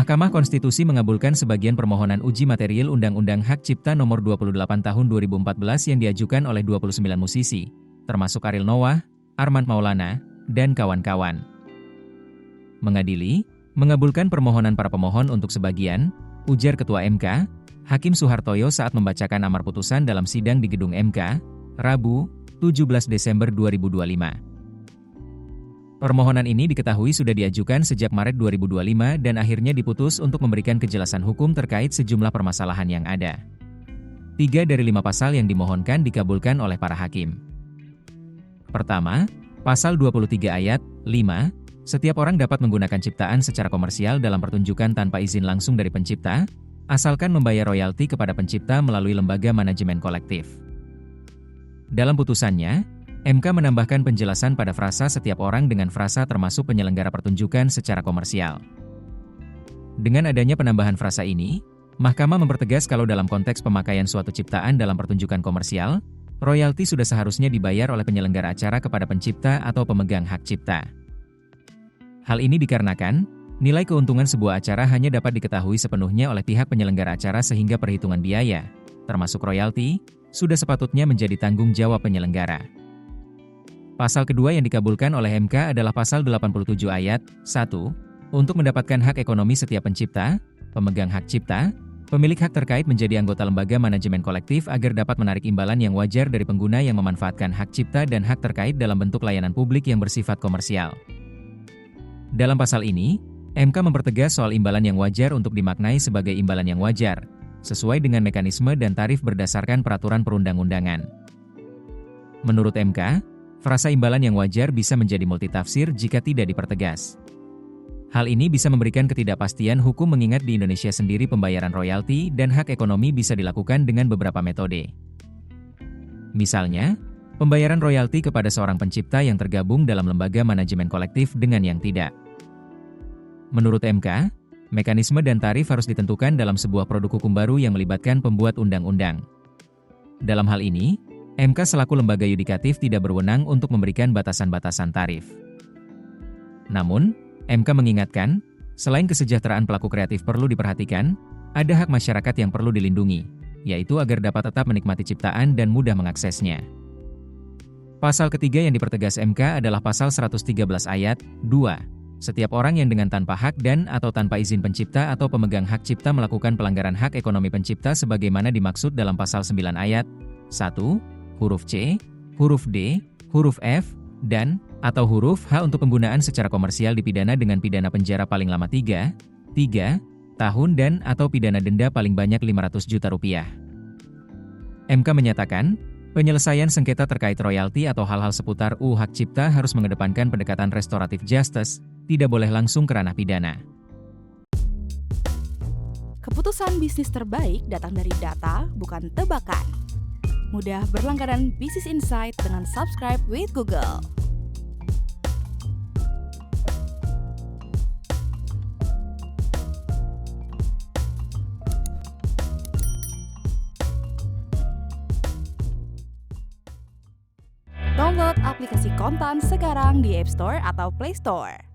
Mahkamah Konstitusi mengabulkan sebagian permohonan uji material Undang-Undang Hak Cipta Nomor 28 Tahun 2014 yang diajukan oleh 29 musisi, termasuk Ariel Noah, Armand Maulana, dan kawan-kawan. Mengadili, mengabulkan permohonan para pemohon untuk sebagian, ujar Ketua MK, Hakim Soehartoyo saat membacakan amar putusan dalam sidang di Gedung MK, Rabu, 17 Desember 2025. Permohonan ini diketahui sudah diajukan sejak Maret 2025 dan akhirnya diputus untuk memberikan kejelasan hukum terkait sejumlah permasalahan yang ada. 3 dari 5 pasal yang dimohonkan dikabulkan oleh para hakim. Pertama, Pasal 23 ayat 5, setiap orang dapat menggunakan ciptaan secara komersial dalam pertunjukan tanpa izin langsung dari pencipta, asalkan membayar royalti kepada pencipta melalui lembaga manajemen kolektif. Dalam putusannya, MK menambahkan penjelasan pada frasa setiap orang dengan frasa termasuk penyelenggara pertunjukan secara komersial. Dengan adanya penambahan frasa ini, Mahkamah mempertegas kalau dalam konteks pemakaian suatu ciptaan dalam pertunjukan komersial, royalti sudah seharusnya dibayar oleh penyelenggara acara kepada pencipta atau pemegang hak cipta. Hal ini dikarenakan, nilai keuntungan sebuah acara hanya dapat diketahui sepenuhnya oleh pihak penyelenggara acara sehingga perhitungan biaya, termasuk royalti, sudah sepatutnya menjadi tanggung jawab penyelenggara. Pasal kedua yang dikabulkan oleh MK adalah Pasal 87 ayat 1, untuk mendapatkan hak ekonomi setiap pencipta, pemegang hak cipta, pemilik hak terkait menjadi anggota lembaga manajemen kolektif agar dapat menarik imbalan yang wajar dari pengguna yang memanfaatkan hak cipta dan hak terkait dalam bentuk layanan publik yang bersifat komersial. Dalam pasal ini, MK mempertegas soal imbalan yang wajar untuk dimaknai sebagai imbalan yang wajar, sesuai dengan mekanisme dan tarif berdasarkan peraturan perundang-undangan. Menurut MK, frasa imbalan yang wajar bisa menjadi multitafsir jika tidak dipertegas. Hal ini bisa memberikan ketidakpastian hukum mengingat di Indonesia sendiri pembayaran royalti dan hak ekonomi bisa dilakukan dengan beberapa metode. Misalnya, pembayaran royalti kepada seorang pencipta yang tergabung dalam lembaga manajemen kolektif dengan yang tidak. Menurut MK, mekanisme dan tarif harus ditentukan dalam sebuah produk hukum baru yang melibatkan pembuat undang-undang. Dalam hal ini, MK selaku lembaga yudikatif tidak berwenang untuk memberikan batasan-batasan tarif. Namun, MK mengingatkan, selain kesejahteraan pelaku kreatif perlu diperhatikan, ada hak masyarakat yang perlu dilindungi, yaitu agar dapat tetap menikmati ciptaan dan mudah mengaksesnya. Pasal ketiga yang dipertegas MK adalah Pasal 113 ayat 2. Setiap orang yang dengan tanpa hak dan atau tanpa izin pencipta atau pemegang hak cipta melakukan pelanggaran hak ekonomi pencipta sebagaimana dimaksud dalam Pasal 9 ayat 1, huruf C, huruf D, huruf F, dan atau huruf H untuk penggunaan secara komersial dipidana dengan pidana penjara paling lama 3 tahun dan atau pidana denda paling banyak Rp500 juta. MK menyatakan, penyelesaian sengketa terkait royalti atau hal-hal seputar hak cipta harus mengedepankan pendekatan restoratif justice, tidak boleh langsung ke ranah pidana. Keputusan bisnis terbaik datang dari data, bukan tebakan. Mudah berlangganan Business Insight dengan subscribe with Google. Download aplikasi Kontan sekarang di App Store atau Play Store.